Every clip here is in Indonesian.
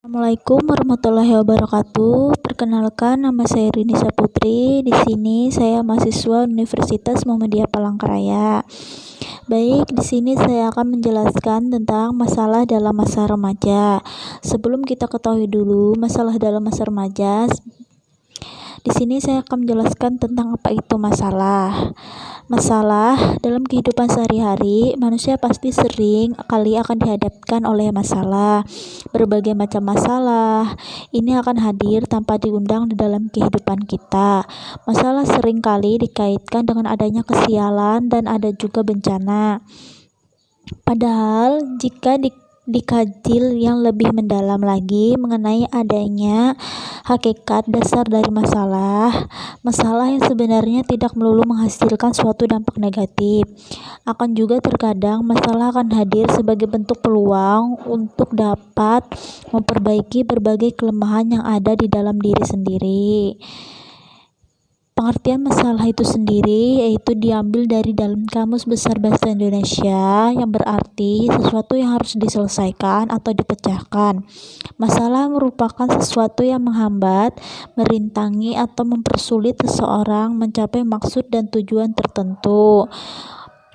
Assalamualaikum warahmatullahi wabarakatuh. Perkenalkan, nama saya Rini Saputri. Di sini saya mahasiswa Universitas Muhammadiyah Palangkaraya. Baik, di sini saya akan menjelaskan tentang masalah dalam masa remaja. Sebelum kita ketahui dulu masalah dalam masa remaja, di sini saya akan menjelaskan tentang apa itu masalah. Masalah dalam kehidupan sehari-hari, manusia pasti sering kali akan dihadapkan oleh masalah. Berbagai macam masalah ini akan hadir tanpa diundang di dalam kehidupan kita. Masalah sering kali dikaitkan dengan adanya kesialan dan ada juga bencana. Padahal jika dikaji yang lebih mendalam lagi mengenai adanya hakikat dasar dari masalah yang sebenarnya tidak melulu menghasilkan suatu dampak negatif. Akan juga terkadang masalah akan hadir sebagai bentuk peluang untuk dapat memperbaiki berbagai kelemahan yang ada di dalam diri sendiri. Pengertian masalah itu sendiri yaitu diambil dari dalam Kamus Besar Bahasa Indonesia yang berarti sesuatu yang harus diselesaikan atau dipecahkan. Masalah merupakan sesuatu yang menghambat, merintangi atau mempersulit seseorang mencapai maksud dan tujuan tertentu.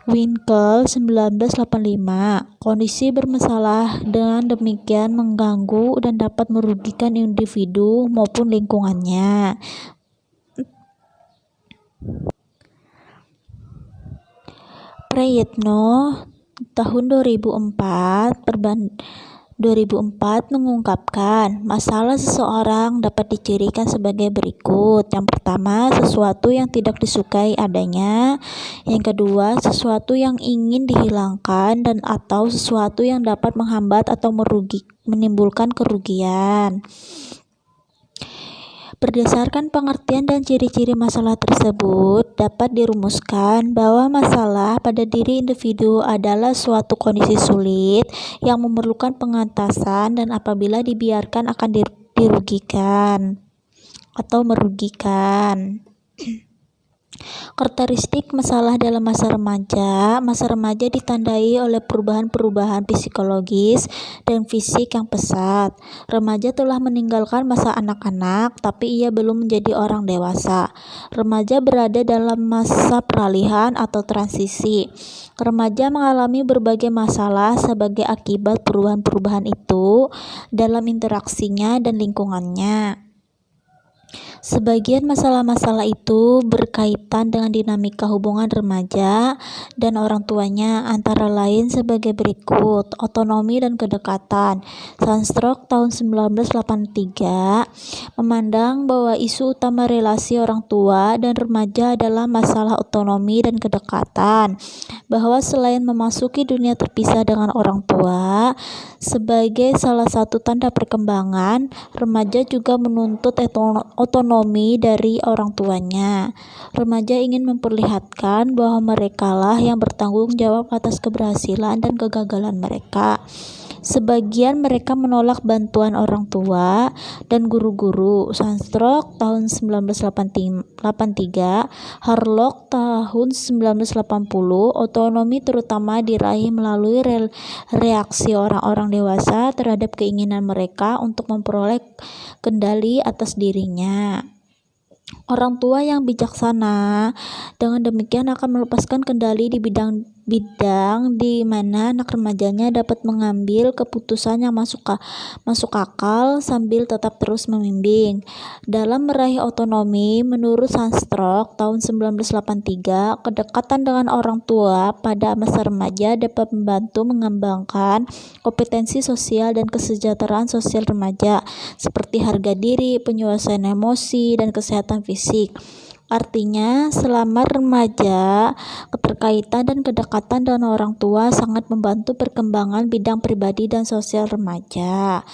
Winkel 1985. Kondisi bermasalah dengan demikian mengganggu dan dapat merugikan individu maupun lingkungannya. Prayitno tahun 2004 mengungkapkan masalah seseorang dapat dicirikan sebagai berikut. Yang pertama, sesuatu yang tidak disukai adanya. Yang kedua, sesuatu yang ingin dihilangkan dan atau sesuatu yang dapat menghambat atau menimbulkan kerugian. Berdasarkan pengertian dan ciri-ciri masalah tersebut, dapat dirumuskan bahwa masalah pada diri individu adalah suatu kondisi sulit yang memerlukan pengentasan dan apabila dibiarkan akan dirugikan atau merugikan. Karakteristik masalah dalam masa remaja. Masa remaja ditandai oleh perubahan-perubahan psikologis dan fisik yang pesat. Remaja telah meninggalkan masa anak-anak, tapi ia belum menjadi orang dewasa. Remaja berada dalam masa peralihan atau transisi. Remaja mengalami berbagai masalah sebagai akibat perubahan-perubahan itu dalam interaksinya dan lingkungannya. Sebagian masalah-masalah itu berkaitan dengan dinamika hubungan remaja dan orang tuanya, antara lain sebagai berikut: otonomi dan kedekatan. Sandrock tahun 1983 memandang bahwa isu utama relasi orang tua dan remaja adalah masalah otonomi dan kedekatan, bahwa selain memasuki dunia terpisah dengan orang tua sebagai salah satu tanda perkembangan, remaja juga menuntut otonomi dari orang tuanya. Remaja ingin memperlihatkan bahwa merekalah yang bertanggung jawab atas keberhasilan dan kegagalan mereka. Sebagian mereka menolak bantuan orang tua dan guru-guru. Sandrock tahun 1983, Harlock tahun 1980. Otonomi terutama diraih melalui reaksi orang-orang dewasa terhadap keinginan mereka untuk memperoleh kendali atas dirinya. Orang tua yang bijaksana dengan demikian akan melepaskan kendali di bidang di mana anak remajanya dapat mengambil keputusan yang masuk akal sambil tetap terus membimbing. Dalam meraih otonomi, menurut Sandrock tahun 1983, kedekatan dengan orang tua pada masa remaja dapat membantu mengembangkan kompetensi sosial dan kesejahteraan sosial remaja seperti harga diri, penyelesaian emosi, dan kesehatan fisik. Artinya, selama remaja, keterkaitan dan kedekatan dengan orang tua sangat membantu perkembangan bidang pribadi dan sosial remaja.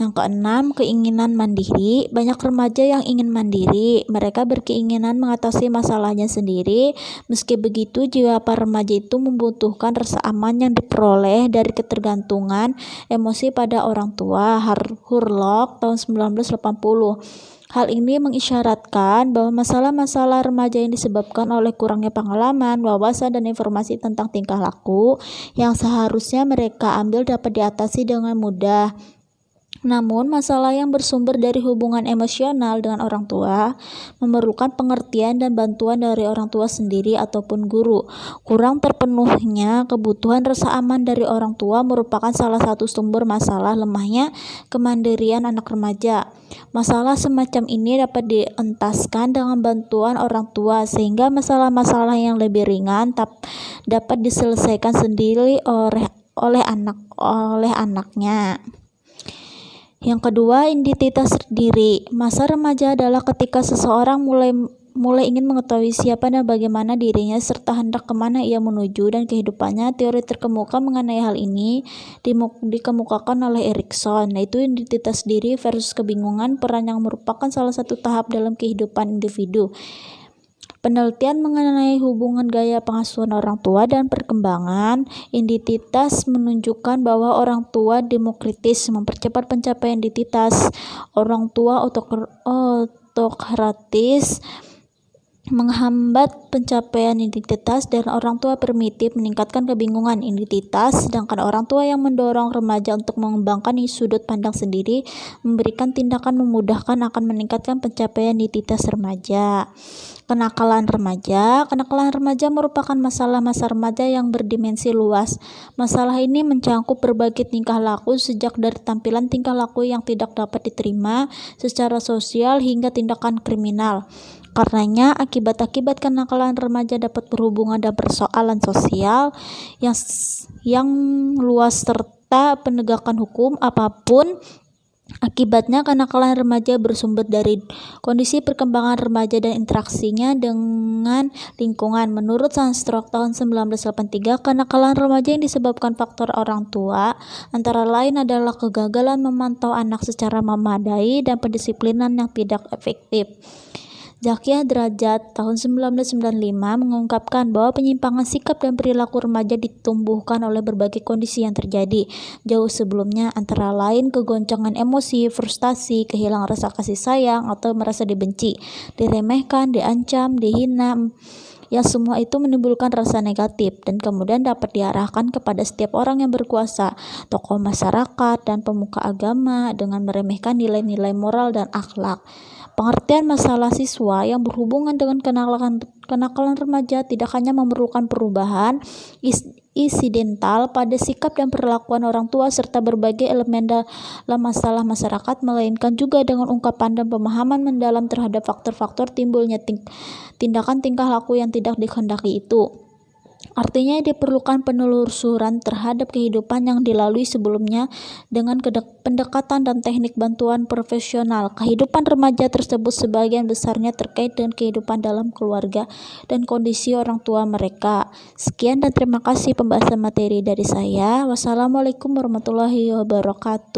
Yang keenam, keinginan mandiri. Banyak remaja yang ingin mandiri. Mereka berkeinginan mengatasi masalahnya sendiri. Meski begitu, jiwa para remaja itu membutuhkan rasa aman yang diperoleh dari ketergantungan emosi pada orang tua. Harlock tahun 1980. Hal ini mengisyaratkan bahwa masalah-masalah remaja yang disebabkan oleh kurangnya pengalaman, wawasan, dan informasi tentang tingkah laku yang seharusnya mereka ambil dapat diatasi dengan mudah. Namun, masalah yang bersumber dari hubungan emosional dengan orang tua memerlukan pengertian dan bantuan dari orang tua sendiri ataupun guru. Kurang terpenuhnya kebutuhan rasa aman dari orang tua merupakan salah satu sumber masalah lemahnya kemandirian anak remaja. Masalah semacam ini dapat dientaskan dengan bantuan orang tua, sehingga masalah-masalah yang lebih ringan dapat diselesaikan sendiri oleh anaknya. Yang kedua, identitas diri. Masa remaja adalah ketika seseorang mulai ingin mengetahui siapa dan bagaimana dirinya serta hendak kemana ia menuju dan kehidupannya. Teori terkemuka mengenai hal ini dikemukakan oleh Erikson, yaitu identitas diri versus kebingungan, peran yang merupakan salah satu tahap dalam kehidupan individu. Penelitian mengenai hubungan gaya pengasuhan orang tua dan perkembangan identitas menunjukkan bahwa orang tua demokritis mempercepat pencapaian identitas, orang tua otokratis menghambat pencapaian identitas, dan orang tua primitif meningkatkan kebingungan identitas, sedangkan orang tua yang mendorong remaja untuk mengembangkan sudut pandang sendiri, memberikan tindakan memudahkan akan meningkatkan pencapaian identitas remaja. Kenakalan remaja merupakan masalah masa remaja yang berdimensi luas. Masalah ini mencangkup berbagai tingkah laku, sejak dari tampilan tingkah laku yang tidak dapat diterima secara sosial hingga tindakan kriminal. Karenanya, akibat-akibat kenakalan remaja dapat berhubungan dan persoalan sosial yang luas serta penegakan hukum. Apapun akibatnya, kenakalan remaja bersumber dari kondisi perkembangan remaja dan interaksinya dengan lingkungan. Menurut Sandstrom tahun 1983, kenakalan remaja yang disebabkan faktor orang tua antara lain adalah kegagalan memantau anak secara memadai dan pendisiplinan yang tidak efektif. Zakiah Derajat tahun 1995 mengungkapkan bahwa penyimpangan sikap dan perilaku remaja ditumbuhkan oleh berbagai kondisi yang terjadi jauh sebelumnya, antara lain kegoncangan emosi, frustasi, kehilangan rasa kasih sayang atau merasa dibenci, diremehkan, diancam, dihina. Yang semua itu menimbulkan rasa negatif dan kemudian dapat diarahkan kepada setiap orang yang berkuasa, tokoh masyarakat, dan pemuka agama dengan meremehkan nilai-nilai moral dan akhlak. Pengertian masalah siswa yang berhubungan dengan kenakalan remaja tidak hanya memerlukan perubahan insidental pada sikap dan perlakuan orang tua serta berbagai elemen dalam masalah masyarakat, melainkan juga dengan ungkapan dan pemahaman mendalam terhadap faktor-faktor timbulnya tindakan tingkah laku yang tidak dikehendaki itu. Artinya, diperlukan penelusuran terhadap kehidupan yang dilalui sebelumnya dengan pendekatan dan teknik bantuan profesional. Kehidupan remaja tersebut sebagian besarnya terkait dengan kehidupan dalam keluarga dan kondisi orang tua mereka. Sekian dan terima kasih pembahasan materi dari saya. Wassalamualaikum warahmatullahi wabarakatuh.